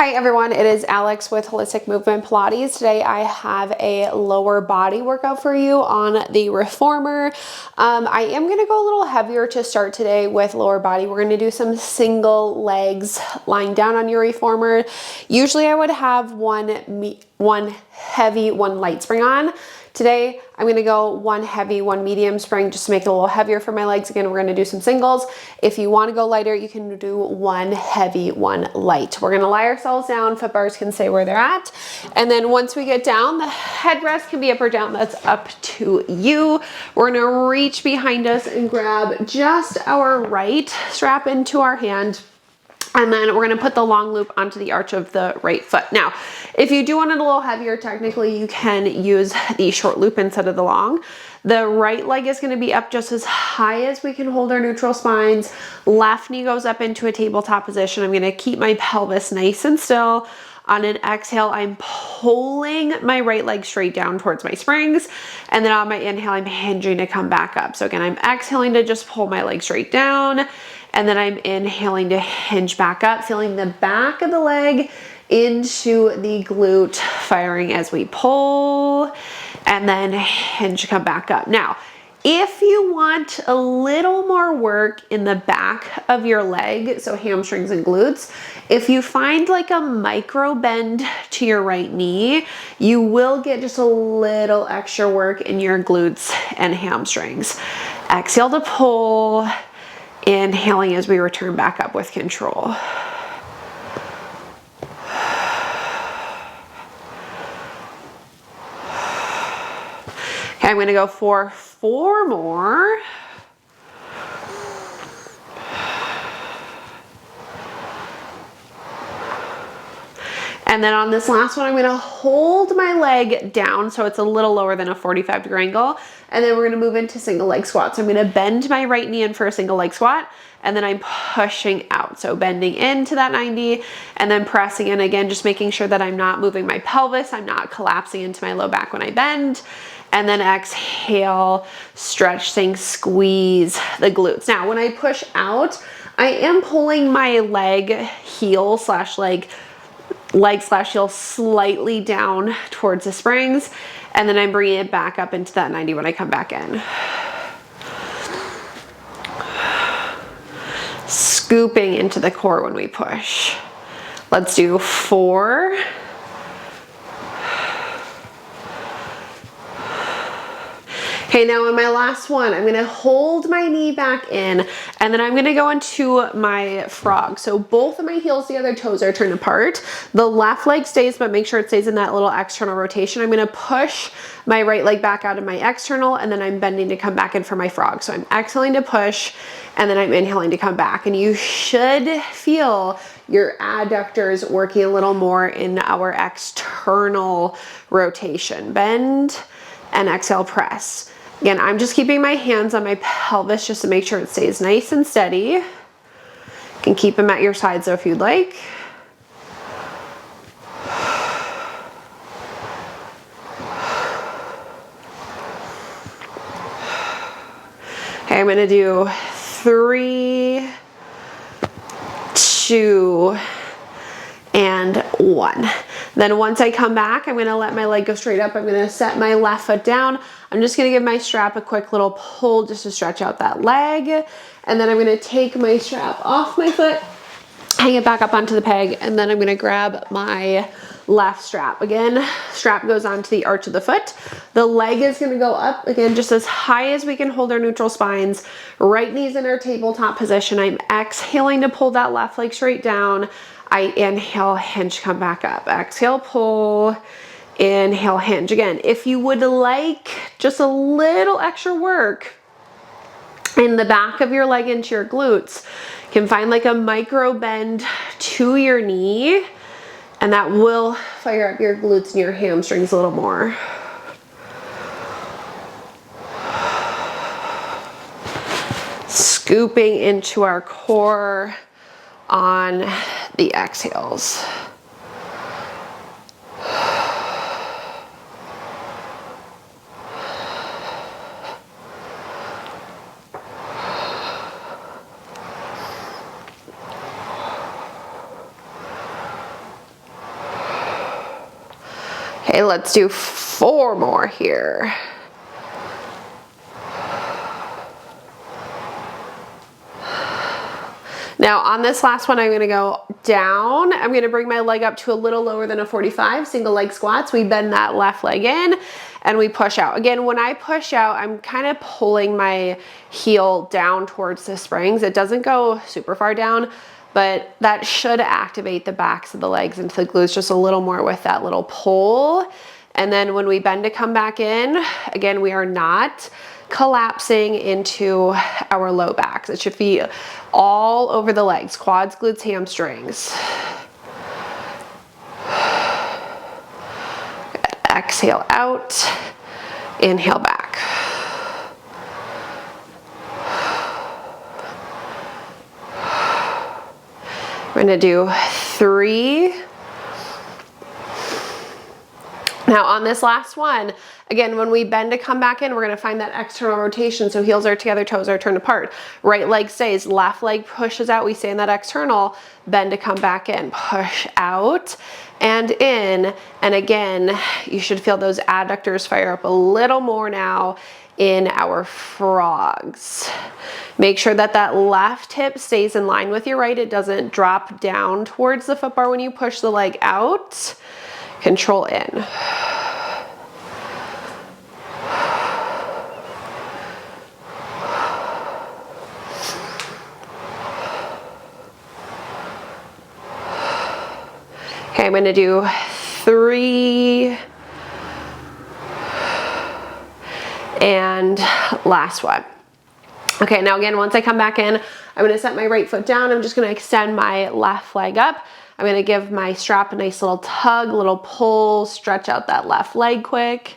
Hi everyone, it is Alex with Holistic Movement Pilates. Today I have a lower body workout for you on the reformer. I am going to go a little heavier to start today with lower body. We're going to do some single legs lying down on your reformer. Usually I would have one heavy, one light spring on. Today, I'm gonna go one heavy, one medium spring just to make it a little heavier for my legs. Again, we're gonna do some singles. If you wanna go lighter, you can do one heavy, one light. We're gonna lie ourselves down, foot bars can stay where they're at. And then once we get down, the headrest can be up or down, that's up to you. We're gonna reach behind us and grab just our right strap into our hand. And then we're gonna put the long loop onto the arch of the right foot. Now, if you do want it a little heavier, technically you can use the short loop instead of the long. The right leg is gonna be up just as high as we can hold our neutral spines. Left knee goes up into a tabletop position. I'm gonna keep my pelvis nice and still. On an exhale, I'm pulling my right leg straight down towards my springs. And then on my inhale, I'm hinging to come back up. So again, I'm exhaling to just pull my leg straight down. And then I'm inhaling to hinge back up, feeling the back of the leg into the glute, firing as we pull, and then hinge, come back up. Now, if you want a little more work in the back of your leg, so hamstrings and glutes, if you find like a micro bend to your right knee, you will get just a little extra work in your glutes and hamstrings. Exhale to pull. Inhaling as we return back up with control. Okay, I'm gonna go for 4 more. And then on this last one, I'm gonna hold my leg down so it's a little lower than a 45-degree angle. And then we're gonna move into single leg squats. So I'm gonna bend my right knee in for a single leg squat, and then I'm pushing out. So bending into that 90 and then pressing in again, just making sure that I'm not moving my pelvis, I'm not collapsing into my low back when I bend. And then exhale, stretch things, squeeze the glutes. Now, when I push out, I am pulling my leg heel slash leg slash heel slightly down towards the springs, and then I'm bringing it back up into that 90 when I come back in. Scooping into the core when we push. Let's do 4. Okay, now on my last one, I'm gonna hold my knee back in, and then I'm gonna go into my frog. So both of my heels, the other toes are turned apart. The left leg stays, but make sure it stays in that little external rotation. I'm gonna push my right leg back out of my external, and then I'm bending to come back in for my frog. So I'm exhaling to push, and then I'm inhaling to come back. And you should feel your adductors working a little more in our external rotation. Bend and exhale, press. Again, I'm just keeping my hands on my pelvis just to make sure it stays nice and steady. You can keep them at your sides if you'd like. Okay, I'm gonna do 3, 2, and 1. Then once I come back, I'm gonna let my leg go straight up. I'm gonna set my left foot down. I'm just gonna give my strap a quick little pull just to stretch out that leg. And then I'm gonna take my strap off my foot, hang it back up onto the peg, and then I'm gonna grab my left strap. Again, strap goes onto the arch of the foot. The leg is gonna go up, again, just as high as we can hold our neutral spines. Right knee's in our tabletop position. I'm exhaling to pull that left leg straight down. I inhale, hinge, come back up. Exhale, pull, inhale, hinge. Again, if you would like just a little extra work in the back of your leg into your glutes, you can find like a micro bend to your knee, and that will fire up your glutes and your hamstrings a little more. Scooping into our core on the exhales. Okay, let's do 4 more here. Now on this last one, I'm gonna go down. I'm gonna bring my leg up to a little lower than a 45, single leg squats. We bend that left leg in and we push out. Again, when I push out, I'm kind of pulling my heel down towards the springs. It doesn't go super far down, but that should activate the backs of the legs into the glutes just a little more with that little pull. And then when we bend to come back in, again, we are not collapsing into our low backs. It should be all over the legs, quads, glutes, hamstrings. Exhale out, inhale back. We're gonna do 3. Now on this last one, again, when we bend to come back in, we're gonna find that external rotation. So heels are together, toes are turned apart. Right leg stays, left leg pushes out. We stay in that external, bend to come back in, push out and in. And again, you should feel those adductors fire up a little more now in our frogs. Make sure that that left hip stays in line with your right. It doesn't drop down towards the foot bar when you push the leg out. Control in. Okay, I'm gonna do 3 and last one. Okay, now again, once I come back in, I'm gonna set my right foot down. I'm just gonna extend my left leg up. I'm gonna give my strap a nice little tug, little pull, stretch out that left leg quick.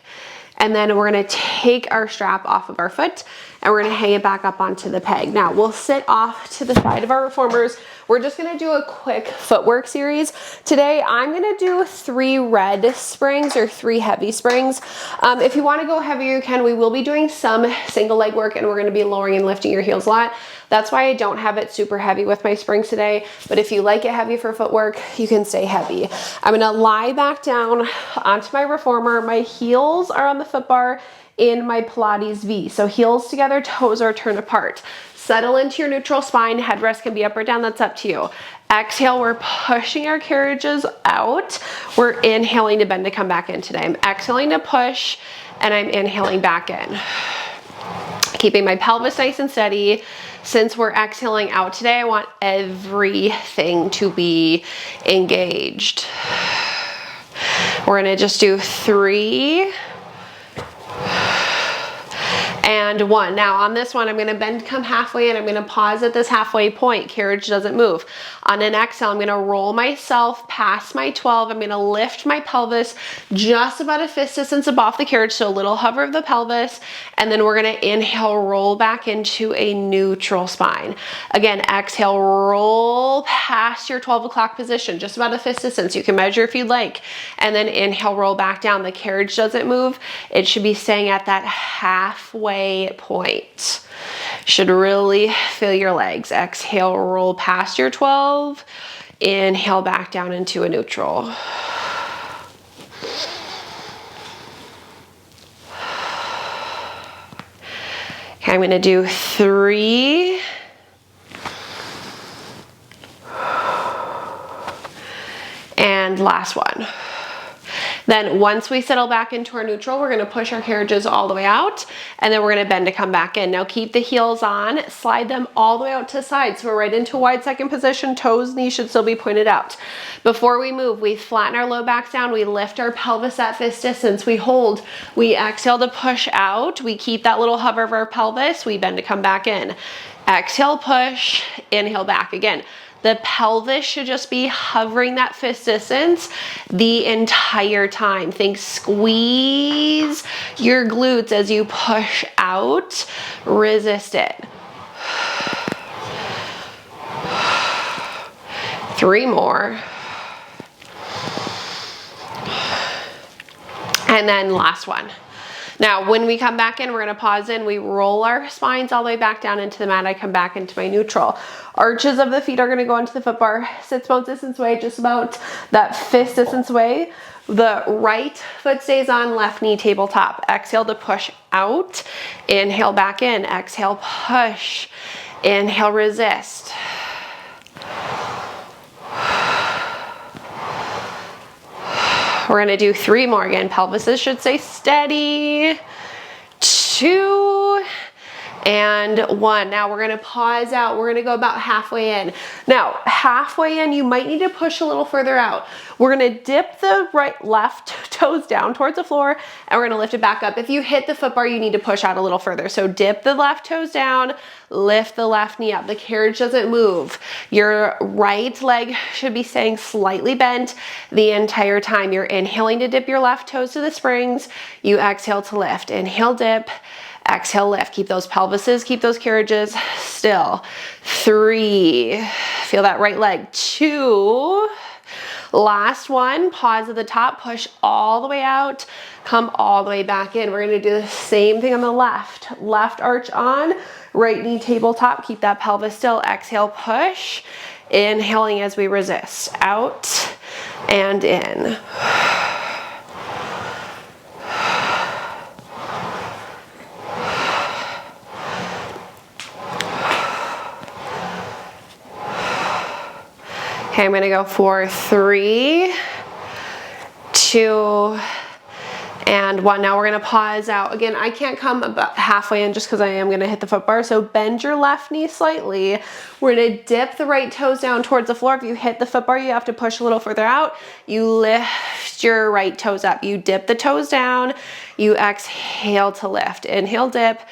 And then we're gonna take our strap off of our foot and we're gonna hang it back up onto the peg. Now we'll sit off to the side of our reformers. We're just gonna do a quick footwork series. Today, I'm gonna do 3 red springs or 3 heavy springs. If you wanna go heavier, you can. We will be doing some single leg work and we're gonna be lowering and lifting your heels a lot. That's why I don't have it super heavy with my springs today. But if you like it heavy for footwork, you can stay heavy. I'm gonna lie back down onto my reformer. My heels are on the foot bar in my Pilates V. So heels together, toes are turned apart. Settle into your neutral spine. Headrest can be up or down, that's up to you. Exhale, we're pushing our carriages out. We're inhaling to bend to come back in today. I'm exhaling to push and I'm inhaling back in. Keeping my pelvis nice and steady. Since we're exhaling out today, I want everything to be engaged. We're gonna just do 3 and 1. Now on this one, I'm gonna bend, come halfway in. I'm gonna pause at this halfway point. Carriage doesn't move. On an exhale, I'm gonna roll myself past my 12. I'm gonna lift my pelvis just about a fist distance above the carriage, so a little hover of the pelvis. And then we're gonna inhale, roll back into a neutral spine. Again, exhale, roll past your 12 o'clock position, just about a fist distance. You can measure if you'd like. And then inhale, roll back down. The carriage doesn't move. It should be staying at that halfway point. Should really feel your legs. Exhale, roll past your 12. Inhale back down into a neutral. Okay, I'm gonna do 3. And last one. Then once we settle back into our neutral, we're gonna push our carriages all the way out and then we're gonna bend to come back in. Now keep the heels on, slide them all the way out to the side. So we're right into a wide second position, toes, knees should still be pointed out. Before we move, we flatten our low backs down, we lift our pelvis at fist distance, we hold, we exhale to push out, we keep that little hover of our pelvis, we bend to come back in. Exhale, push, inhale back again. The pelvis should just be hovering that fist distance the entire time. Think squeeze your glutes as you push out. Resist it. 3 more. And then last one. Now, when we come back in, we're gonna pause in, we roll our spines all the way back down into the mat. I come back into my neutral. Arches of the feet are gonna go into the foot bar, sits bones distance away, just about that fist distance away. The right foot stays on, left knee tabletop. Exhale to push out. Inhale back in. Exhale, push. Inhale, resist. We're gonna do 3 more again. Pelvises should stay steady. 2 and 1. Now we're gonna pause out. We're gonna go about halfway in. Now, halfway in, you might need to push a little further out. We're gonna dip the left toes down towards the floor, and we're gonna lift it back up. If you hit the foot bar, you need to push out a little further. So dip the left toes down, lift the left knee up. The carriage doesn't move. Your right leg should be staying slightly bent the entire time. You're inhaling to dip your left toes to the springs. You exhale to lift. Inhale, dip. Exhale, lift. Keep those pelvises, keep those carriages still. 3, feel that right leg. 2, last one, pause at the top, push all the way out, come all the way back in. We're gonna do the same thing on the left. Left arch on, right knee tabletop, keep that pelvis still. Exhale, push. Inhaling as we resist. Out and in. Okay, I'm gonna go for 3, 2, and 1. Now we're gonna pause out. Again, I can't come about halfway in just because I am gonna hit the foot bar, so bend your left knee slightly. We're gonna dip the right toes down towards the floor. If you hit the foot bar, you have to push a little further out. You lift your right toes up. You dip the toes down. You exhale to lift. Inhale, dip.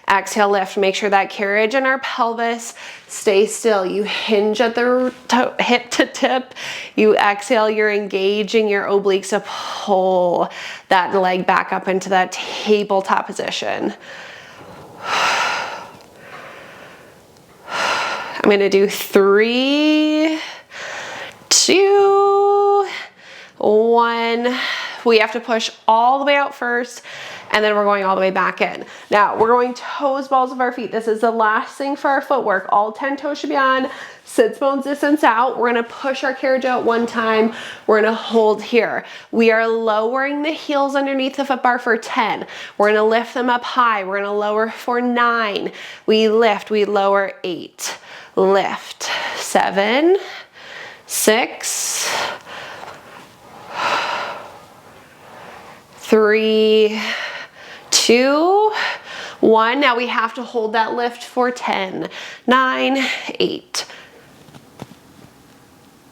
Exhale, lift. Make sure that carriage in our pelvis stays still. You hinge at the hip to tip. You exhale, you're engaging your obliques to pull that leg back up into that tabletop position. I'm gonna do 3, 2, 1. We have to push all the way out first, and then we're going all the way back in. Now, we're going toes, balls of our feet. This is the last thing for our footwork. All 10 toes should be on, sits bones distance out. We're gonna push our carriage out 1 time. We're gonna hold here. We are lowering the heels underneath the foot bar for 10. We're gonna lift them up high. We're gonna lower for 9. We lift, we lower 8. Lift, 7, 6, 3, 2, 1. Now we have to hold that lift for 10, 9, 8,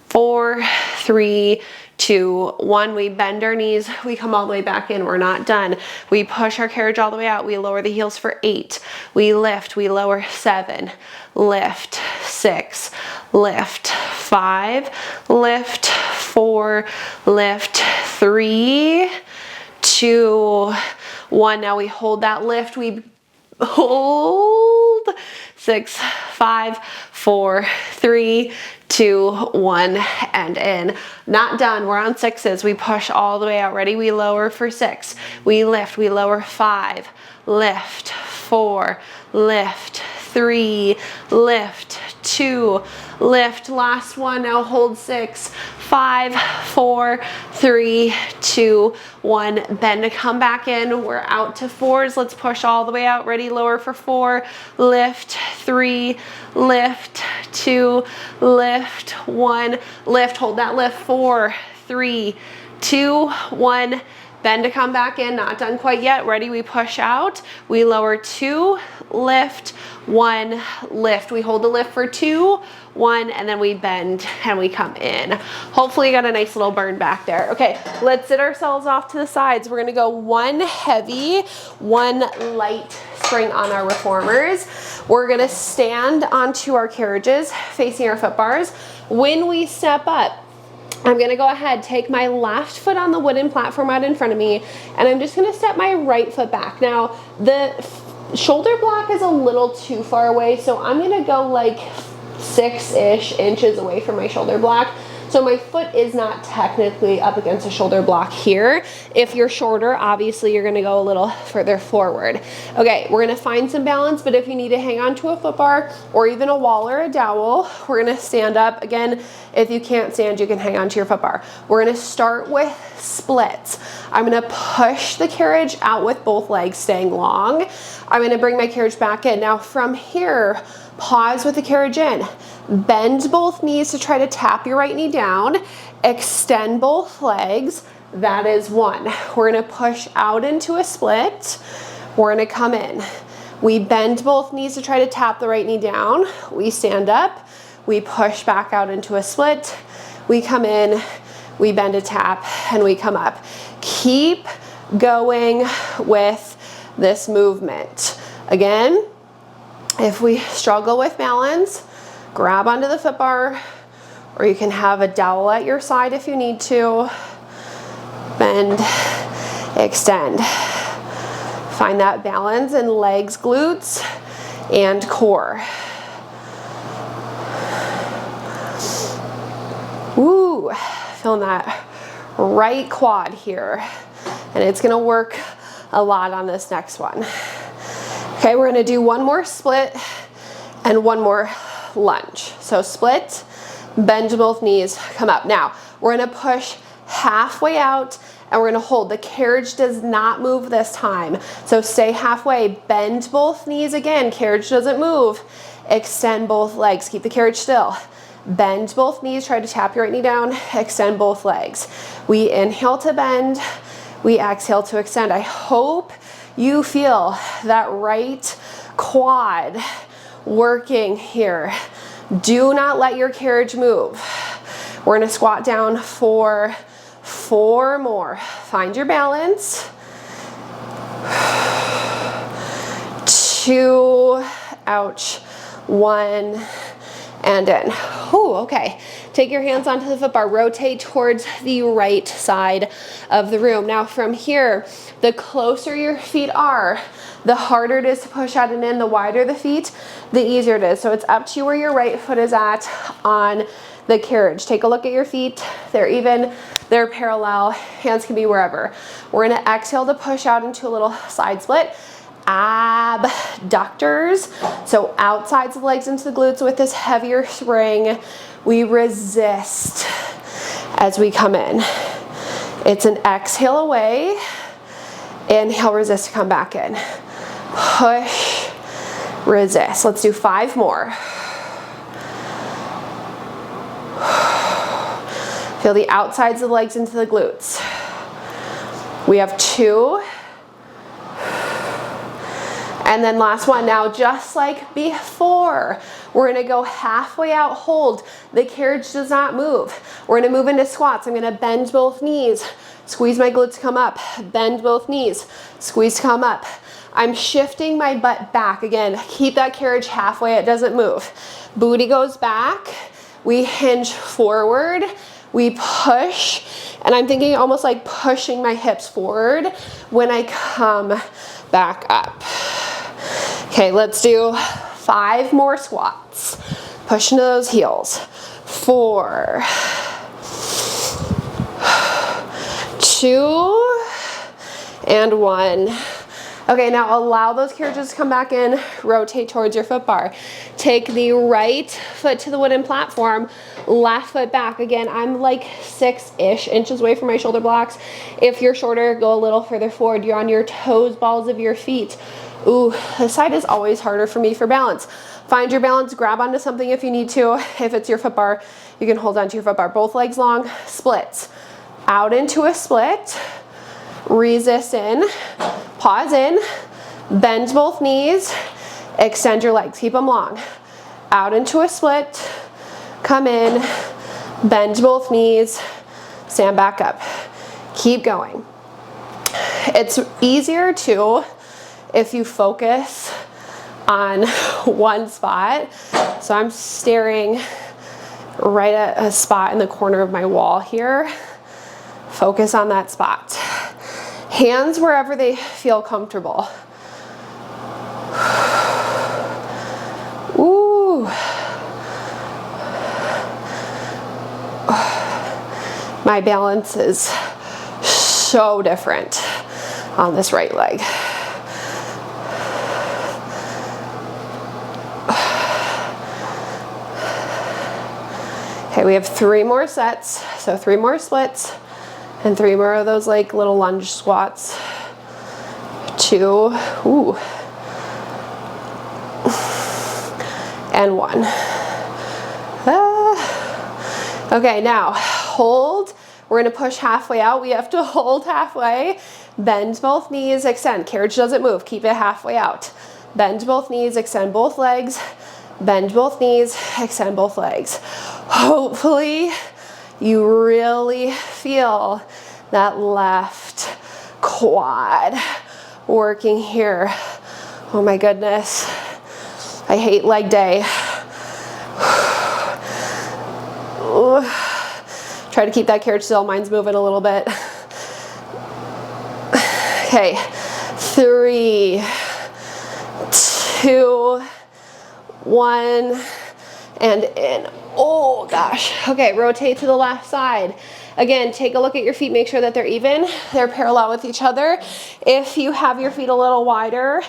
4, 3, 2, 1. We bend our knees. We come all the way back in. We're not done. We push our carriage all the way out. We lower the heels for 8. We lift. We lower 7. Lift. 6. Lift. 5. Lift. 4. Lift. 3, 2, 1. Now we hold that lift. We hold. 6, 5, 4, 3, 2, 1, and in. Not done. We're on 6s. We push all the way out. Ready? We lower for 6. We lift. We lower 5. Lift. 4. Lift. 3. Lift. 2. Lift. Last one. Now hold 6, 5, 4, 3, 2, 1. Bend to come back in. We're out to 4s. Let's push all the way out. Ready? Lower for 4. Lift. 3. Lift. 2. Lift. 1. Lift. Hold that lift. 4, 3, 2, 1. Bend to come back in. Not done quite yet. Ready? We push out. We lower 2. Lift. 1. Lift. We hold the lift for 2, 1, and then we bend and we come in. Hopefully you got a nice little burn back there. Okay, let's sit ourselves off to the sides. We're gonna go 1 heavy, 1 light spring on our reformers. We're gonna stand onto our carriages facing our foot bars. When we step up, I'm gonna go ahead, take my left foot on the wooden platform out in front of me, and I'm just gonna step my right foot back. Now, the shoulder block is a little too far away, so I'm gonna go like 6-ish inches away from my shoulder block. So my foot is not technically up against a shoulder block here. If you're shorter, obviously you're gonna go a little further forward. Okay, we're gonna find some balance, but if you need to hang on to a foot bar or even a wall or a dowel, we're gonna stand up. Again, if you can't stand, you can hang on to your foot bar. We're gonna start with splits. I'm gonna push the carriage out with both legs staying long. I'm gonna bring my carriage back in. Now from here, pause with the carriage in. Bend both knees to try to tap your right knee down. Extend both legs. That is one. We're gonna push out into a split. We're gonna come in. We bend both knees to try to tap the right knee down. We stand up. We push back out into a split. We come in, we bend a tap, and we come up. Keep going with this movement. Again, if we struggle with balance, grab onto the foot bar, or you can have a dowel at your side if you need to. Bend, extend. Find that balance in legs, glutes, and core. Woo, feeling that right quad here. And it's gonna work a lot on this next one. Okay, we're gonna do one more split and one more lunge. So split, bend both knees, come up. Now, we're gonna push halfway out and we're gonna hold. The carriage does not move this time. So stay halfway, bend both knees again, carriage doesn't move. Extend both legs, keep the carriage still. Bend both knees, try to tap your right knee down, extend both legs. We inhale to bend, we exhale to extend. I hope you feel that right quad working here. Do not let your carriage move. We're gonna squat down for 4 more. Find your balance. 2, ouch, 1, and in. Oh, okay. Take your hands onto the foot bar. Rotate towards the right side of the room. Now from here, the closer your feet are, the harder it is to push out and in. The wider the feet, the easier it is. So it's up to you where your right foot is at on the carriage. Take a look at your feet. They're even, they're parallel. Hands can be wherever. We're gonna exhale to push out into a little side split. Abductors, so outsides of the legs into the glutes with this heavier spring. We resist as we come in. It's an exhale away, inhale, resist to come back in. Push, resist. Let's do 5 more. Feel the outsides of the legs into the glutes. We have 2. And then last one. Now, just like before, we're gonna go halfway out, hold. The carriage does not move. We're gonna move into squats. I'm gonna bend both knees, squeeze my glutes, come up, bend both knees, squeeze, come up. I'm shifting my butt back. Again, keep that carriage halfway, it doesn't move. Booty goes back, we hinge forward, we push, and I'm thinking almost like pushing my hips forward when I come back up. Okay, let's do 5 more squats. Push into those heels. 4, 2, and 1. Okay, now allow those carriages to come back in, rotate towards your foot bar. Take the right foot to the wooden platform, left foot back. Again, I'm like 6-ish inches away from my shoulder blocks. If you're shorter, go a little further forward. You're on your toes, balls of your feet. Ooh, this side is always harder for me for balance. Find your balance, grab onto something if you need to. If it's your foot bar, you can hold onto your foot bar. Both legs long, splits. Out into a split, resist in, pause in, bend both knees, extend your legs, keep them long. Out into a split, come in, bend both knees, stand back up. Keep going. It's easier too if you focus on one spot. So I'm staring right at a spot in the corner of my wall here. Focus on that spot. Hands wherever they feel comfortable. Ooh. My balance is so different on this right leg. Okay, we have 3 more sets, so 3 more splits And 3 more of those like little lunge squats. 2, ooh. And 1. Okay, now hold. We're gonna push halfway out. We have to hold halfway. Bend both knees, extend. Carriage doesn't move, keep it halfway out. Bend both knees, extend both legs. Bend both knees, extend both legs. Hopefully you really feel that left quad working here. Oh my goodness. I hate leg day. Try to keep that carriage still. Mine's moving a little bit. Okay, 3, 2, 1, and in. Oh gosh. Okay, rotate to the left side. Again, take a look at your feet, make sure that they're even, they're parallel with each other. If you have your feet a little wider,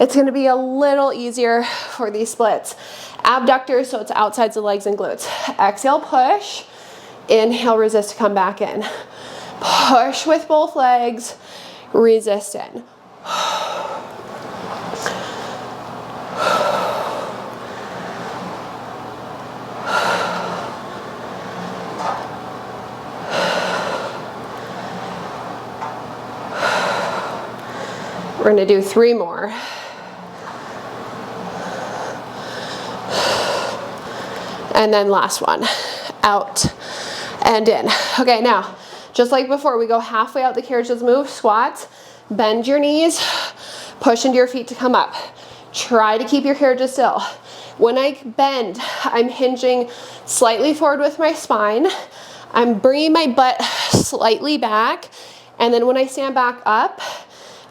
it's gonna be a little easier for these splits. Abductors, so it's outsides of legs and glutes. Exhale, push. Inhale, resist to come back in. Push with both legs, resist in. We're gonna do 3 more. And then last one, out and in. Okay, now, just like before, we go halfway out, the carriage does move, squats, bend your knees, push into your feet to come up. Try to keep your carriages still. When I bend, I'm hinging slightly forward with my spine. I'm bringing my butt slightly back, and then when I stand back up,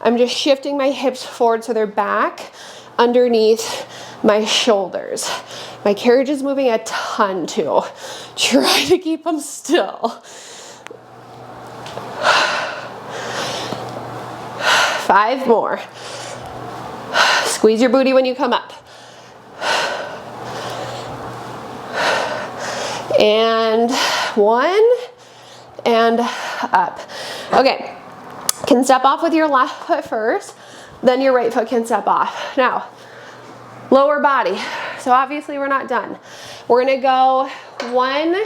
I'm just shifting my hips forward so they're back underneath my shoulders. My carriage is moving a ton too. Try to keep them still. 5 more. Squeeze your booty when you come up. And 1, and up. Okay, can step off with your left foot first, then your right foot can step off. Now, lower body. So obviously we're not done. We're gonna go 1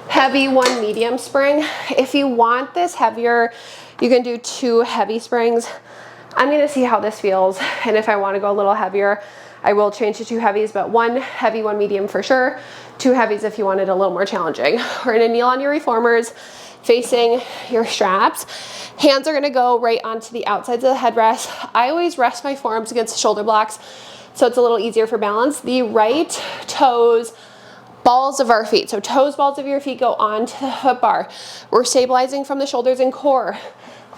heavy, 1 medium spring. If you want this heavier, you can do 2 heavy springs. I'm gonna see how this feels, and if I wanna go a little heavier, I will change to 2 heavies, but 1 heavy, 1 medium for sure. 2 heavies if you want it a little more challenging. We're gonna kneel on your reformers, facing your straps. Hands are gonna go right onto the outsides of the headrest. I always rest my forearms against the shoulder blocks, so it's a little easier for balance. The right toes, balls of our feet. So toes, balls of your feet go onto the foot bar. We're stabilizing from the shoulders and core.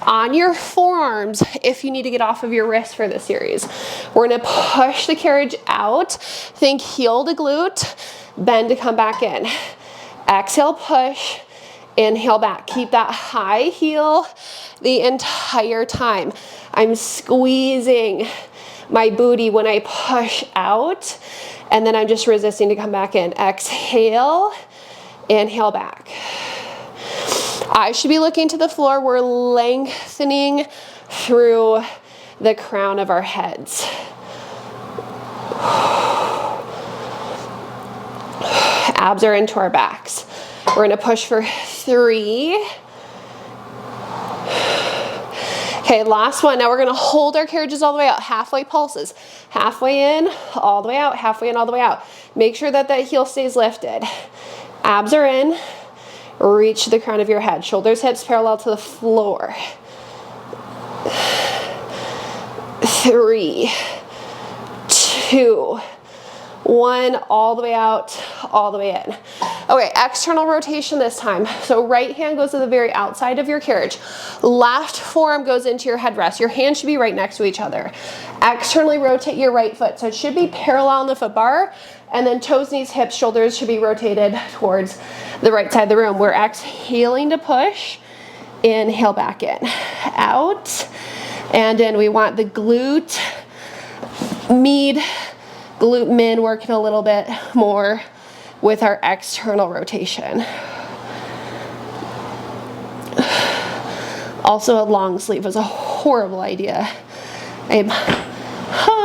On your forearms, if you need to get off of your wrist for this series. We're gonna push the carriage out. Think heel to glute, bend to come back in. Exhale, push, inhale back. Keep that high heel the entire time. I'm squeezing my booty when I push out, and then I'm just resisting to come back in. Exhale, inhale back. Eyes should be looking to the floor. We're lengthening through the crown of our heads. Abs are into our backs. We're gonna push for 3. Okay, last one. Now we're gonna hold our carriages all the way out, halfway pulses. Halfway in, all the way out, halfway in, all the way out. Make sure that that heel stays lifted. Abs are in, reach the crown of your head. Shoulders, hips parallel to the floor. 3, 2, 1, all the way out, all the way in. Okay, external rotation this time. So right hand goes to the very outside of your carriage. Left forearm goes into your headrest. Your hands should be right next to each other. Externally rotate your right foot. So it should be parallel on the foot bar, and then toes, knees, hips, shoulders should be rotated towards the right side of the room. We're exhaling to push. Inhale back in. Out. And in. We want the glute med, glute min working a little bit more with our external rotation. Also, a long sleeve was a horrible idea. I'm hot.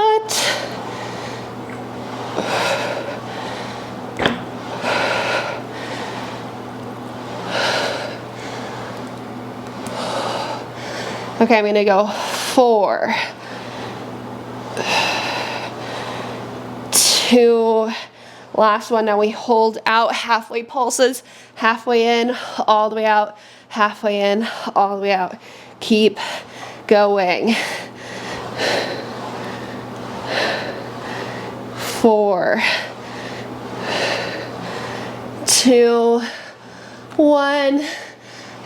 Okay, I'm gonna go 4, 2, last one. Now we hold out halfway pulses, halfway in, all the way out, halfway in, all the way out. Keep going. 4, 2, 1,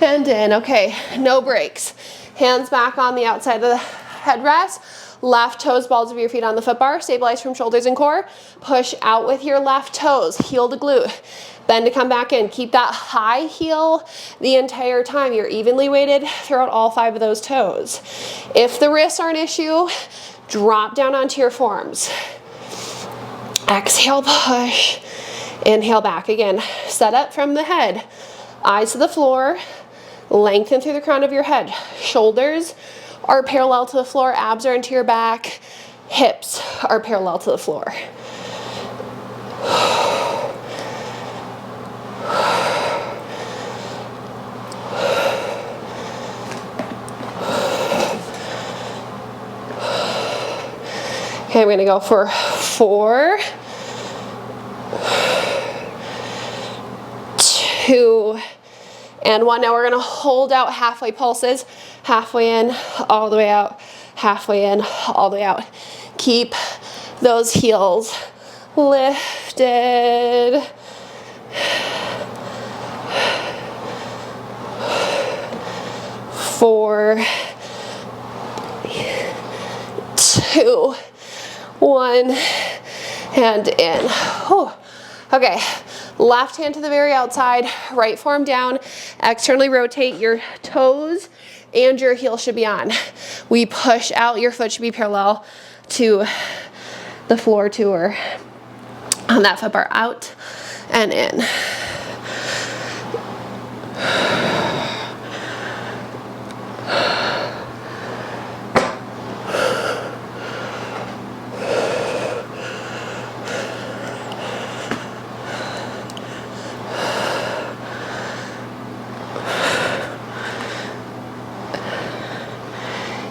and in. Okay, no breaks. Hands back on the outside of the headrest. Left toes, balls of your feet on the foot bar. Stabilize from shoulders and core. Push out with your left toes. Heel to glute. Bend to come back in. Keep that high heel the entire time. You're evenly weighted throughout all 5 of those toes. If the wrists are an issue, drop down onto your forearms. Exhale, push. Inhale back. Again, set up from the head. Eyes to the floor. Lengthen through the crown of your head. Shoulders are parallel to the floor. Abs are into your back. Hips are parallel to the floor. Okay, I'm gonna go for 4, 2, and 1. Now we're gonna hold out halfway pulses, halfway in, all the way out, halfway in, all the way out. Keep those heels lifted. 4, 2, 1, and in. Whew. Okay, left hand to the very outside, right forearm down, externally rotate your toes and your heel should be on. We push out, your foot should be parallel to the floor too, or on that foot bar, out and in.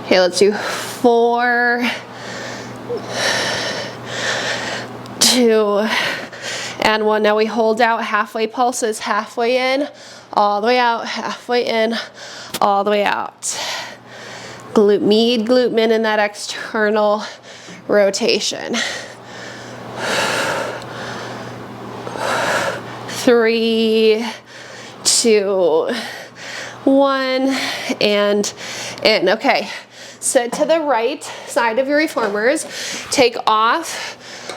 Okay, let's do 4, 2, and 1. Now we hold out halfway pulses, halfway in, all the way out, halfway in, all the way out. Glute med, glute min in that external rotation. 3, 2, 1, and in. Okay, sit to the right side of your reformers. Take off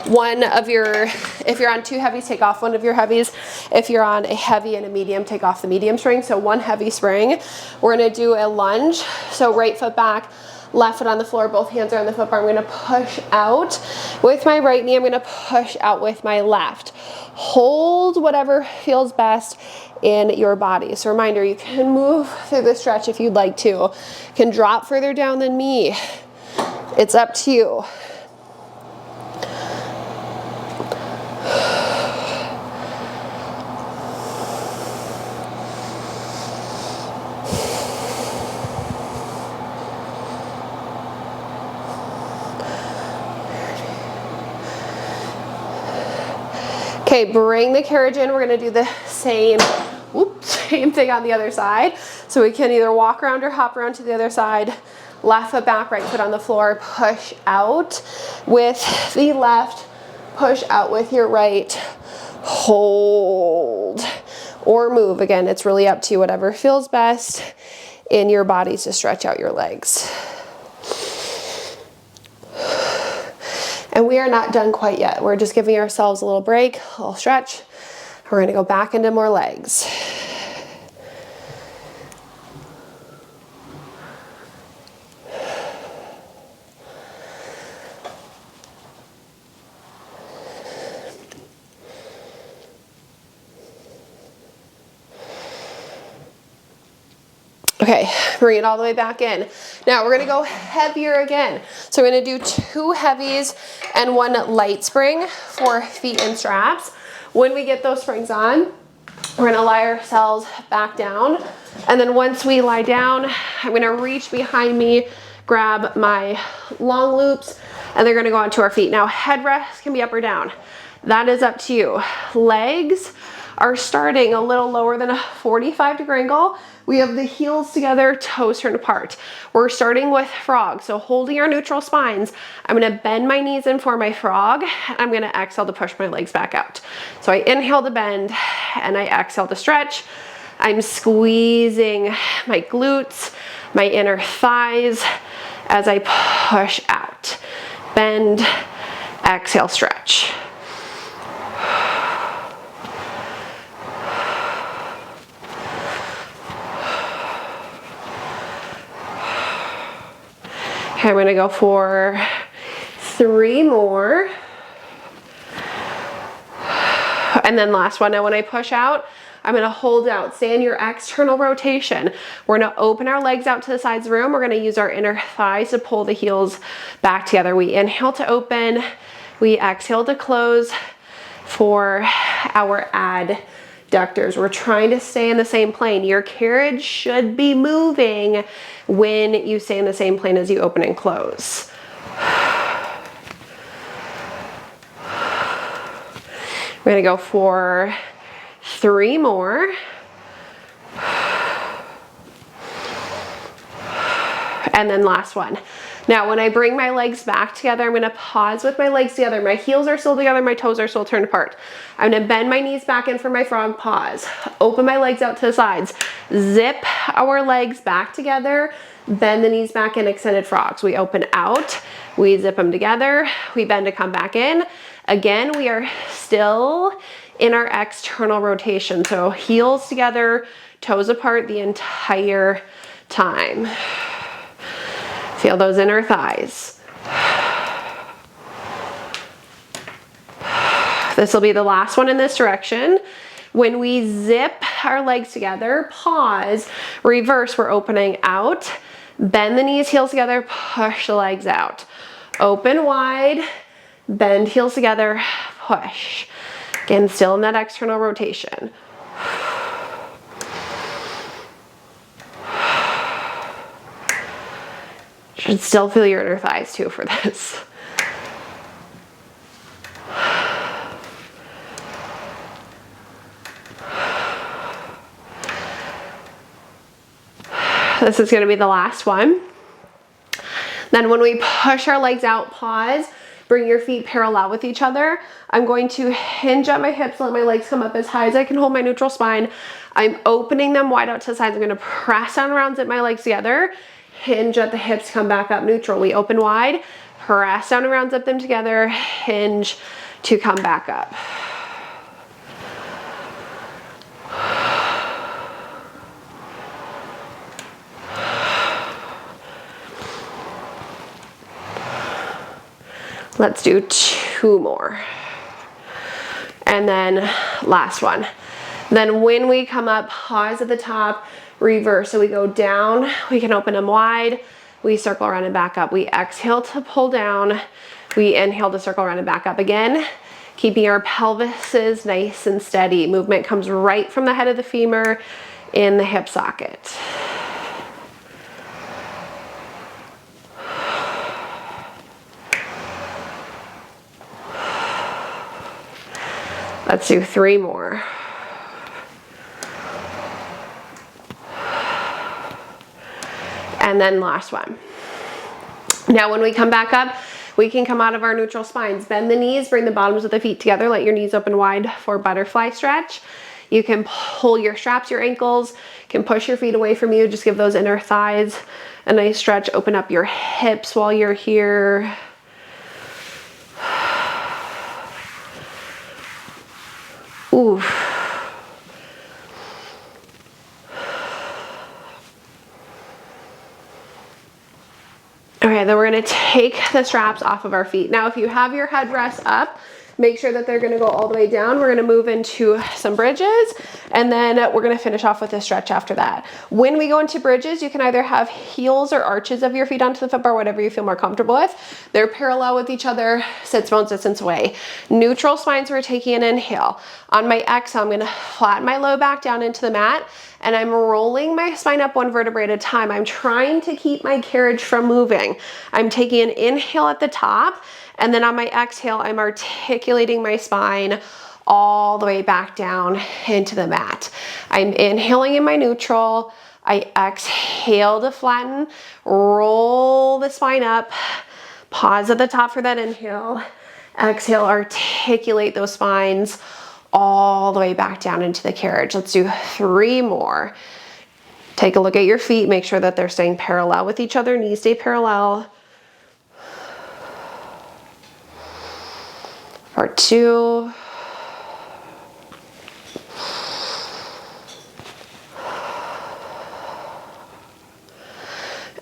one of your, if you're on 2 heavies, take off one of your heavies. If you're on a heavy and a medium, take off the medium spring. So 1 heavy spring. We're gonna do a lunge. So right foot back, left foot on the floor, both hands are on the foot bar. I'm gonna push out with my right knee. I'm gonna push out with my left. Hold whatever feels best in your body. So reminder, you can move through the stretch if you'd like to. You can drop further down than me. It's up to you. Okay, bring the carriage in. We're gonna do the same thing on the other side. So we can either walk around or hop around to the other side. Left foot back, right foot on the floor. Push out with the left, push out with your right. Hold or move. Again, it's really up to you, whatever feels best in your body to stretch out your legs. And we are not done quite yet. We're just giving ourselves a little break, a little stretch. We're gonna go back into more legs. Okay, bring it all the way back in. Now we're gonna go heavier again. So we're gonna do 2 heavies and 1 light spring for feet and straps. When we get those springs on, we're gonna lie ourselves back down. And then once we lie down, I'm gonna reach behind me, grab my long loops, and they're gonna go onto our feet. Now headrest can be up or down. That is up to you. Legs are starting a little lower than a 45-degree angle. We have the heels together, toes turned apart. We're starting with frog. So holding our neutral spines, I'm gonna bend my knees in for my frog. I'm gonna exhale to push my legs back out. So I inhale to bend and I exhale to stretch. I'm squeezing my glutes, my inner thighs as I push out. Bend, exhale, stretch. Okay, I'm gonna go for 3 more. And then last one. Now when I push out, I'm gonna hold out, stay in your external rotation. We're gonna open our legs out to the sides of the room. We're gonna use our inner thighs to pull the heels back together. We inhale to open, we exhale to close for our adductors. We're trying to stay in the same plane. Your carriage should be moving when you stay in the same plane as you open and close. We're gonna go for 3 more. And then last one. Now, when I bring my legs back together, I'm gonna pause with my legs together. My heels are still together, my toes are still turned apart. I'm gonna bend my knees back in for my frog, pause. Open my legs out to the sides. Zip our legs back together, bend the knees back in, extended frogs. We open out, we zip them together, we bend to come back in. Again, we are still in our external rotation. So heels together, toes apart the entire time. Feel those inner thighs. This will be the last one in this direction. When we zip our legs together, pause, reverse, we're opening out, bend the knees, heels together, push the legs out. Open wide, bend heels together, push. Again, still in that external rotation. Should still feel your inner thighs too for this. This is going to be the last one. Then when we push our legs out, pause, bring your feet parallel with each other. I'm going to hinge at my hips, let my legs come up as high as I can hold my neutral spine. I'm opening them wide out to the sides. I'm going to press down around, zip my legs together. Hinge at the hips, come back up neutral. We open wide, press down around, zip them together, hinge to come back up. Let's do 2 more. And then last one. Then when we come up, pause at the top, reverse. So we go down, we can open them wide, we circle around and back up. We exhale to pull down, we inhale to circle around and back up again, keeping our pelvises nice and steady. Movement comes right from the head of the femur in the hip socket. Let's do 3 more. And then last one. Now when we come back up, we can come out of our neutral spines. Bend the knees, bring the bottoms of the feet together, let your knees open wide for butterfly stretch. You can pull your straps, your ankles, you can push your feet away from you, just give those inner thighs a nice stretch, open up your hips while you're here. Ooh. Okay, then we're gonna take the straps off of our feet. Now, if you have your headrest up, Make sure that they're gonna go all the way down. We're gonna move into some bridges, and then we're gonna finish off with a stretch after that. When we go into bridges, you can either have heels or arches of your feet onto the foot bar, whatever you feel more comfortable with. They're parallel with each other, sits bones distance away. Neutral spines, we're taking an inhale. On my exhale, I'm gonna flatten my low back down into the mat, and I'm rolling my spine up one vertebrae at a time. I'm trying to keep my carriage from moving. I'm taking an inhale at the top, and then on my exhale, I'm articulating my spine all the way back down into the mat. I'm inhaling in my neutral. I exhale to flatten, roll the spine up, pause at the top for that inhale. Exhale, articulate those spines all the way back down into the carriage. Let's do 3 more. Take a look at your feet, make sure that they're staying parallel with each other, knees stay parallel. Part 2.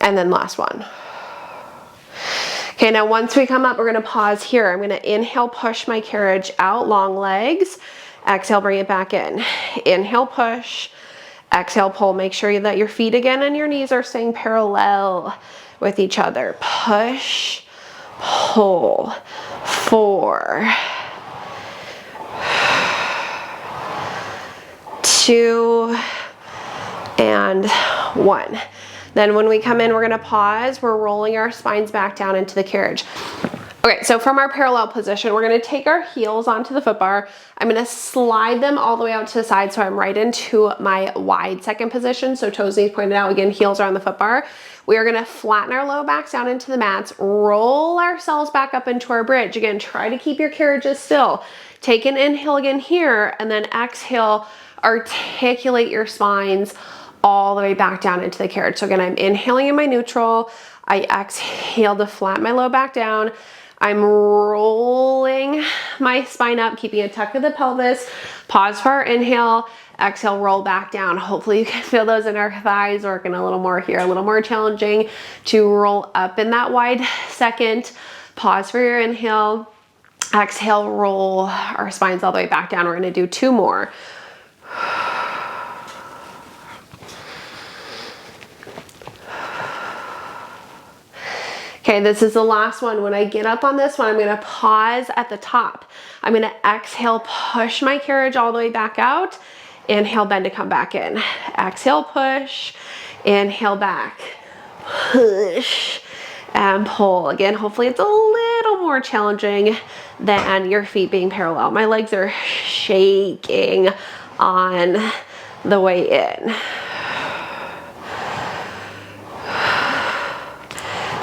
And then last one. Okay, now once we come up, we're gonna pause here. I'm gonna inhale, push my carriage out, long legs. Exhale, bring it back in. Inhale, push. Exhale, pull. Make sure that your feet again and your knees are staying parallel with each other. Push, pull. 4, 2, and 1. Then when we come in, we're gonna pause. We're rolling our spines back down into the carriage. Okay, so from our parallel position, we're gonna take our heels onto the foot bar. I'm gonna slide them all the way out to the side so I'm right into my wide second position. So toes, knees pointed out, again, heels are on the foot bar. We are gonna flatten our low backs down into the mats, roll ourselves back up into our bridge. Again, try to keep your carriages still. Take an inhale again here, and then exhale, articulate your spines all the way back down into the carriage. So again, I'm inhaling in my neutral. I exhale to flatten my low back down. I'm rolling my spine up, keeping a tuck of the pelvis. Pause for our inhale. Exhale, roll back down. Hopefully you can feel those inner thighs working a little more here, a little more challenging to roll up in that wide second. Pause for your inhale. Exhale, roll our spines all the way back down. We're gonna do 2 more. Okay, this is the last one. When I get up on this one, I'm gonna pause at the top. I'm gonna exhale, push my carriage all the way back out. Inhale, bend to come back in. Exhale, push. Inhale, back. Push and pull. Again, hopefully it's a little more challenging than your feet being parallel. My legs are shaking on the way in.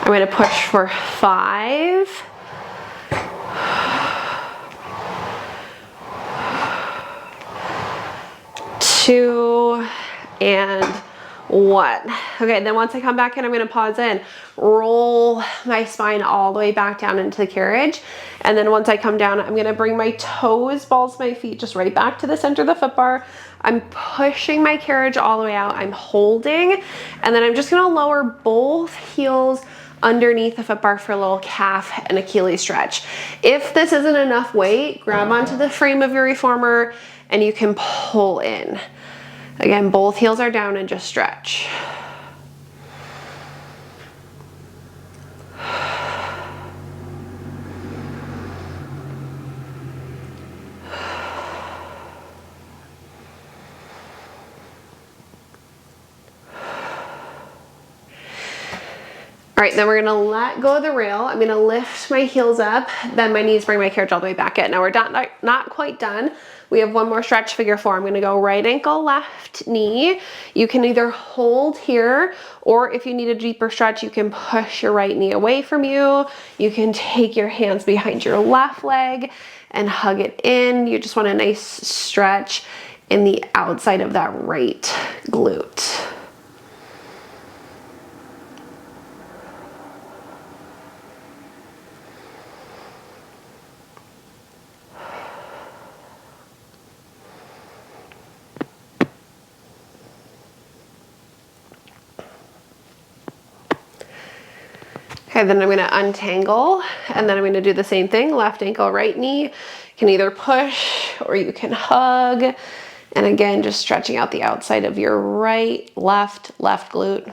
I'm gonna push for 5, 2, and 1. Okay, then once I come back in, I'm gonna pause in, roll my spine all the way back down into the carriage. And then once I come down, I'm gonna bring my toes, balls of my feet just right back to the center of the foot bar. I'm pushing my carriage all the way out. I'm holding, and then I'm just gonna lower both heels underneath the foot bar for a little calf and Achilles stretch. If this isn't enough weight, grab onto the frame of your reformer and you can pull in. Again, both heels are down and just stretch. All right, then we're gonna let go of the rail. I'm gonna lift my heels up, then my knees bring my carriage all the way back in. Now we're not quite done. We have one more stretch, figure 4. I'm gonna go right ankle, left knee. You can either hold here, or if you need a deeper stretch, you can push your right knee away from you. You can take your hands behind your left leg and hug it in. You just want a nice stretch in the outside of that right glute. Okay, then I'm gonna untangle, and then I'm gonna do the same thing, left ankle, right knee. You can either push or you can hug. And again, just stretching out the outside of your right, left glute.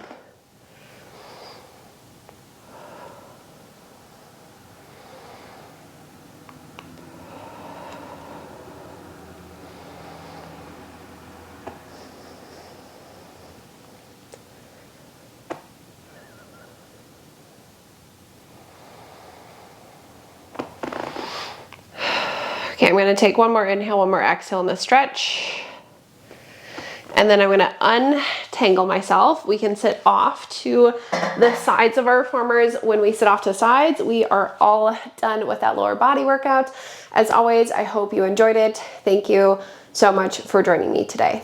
Okay, I'm gonna take one more inhale, one more exhale in the stretch. And then I'm gonna untangle myself. We can sit off to the sides of our reformers. When we sit off to the sides, we are all done with that lower body workout. As always, I hope you enjoyed it. Thank you so much for joining me today.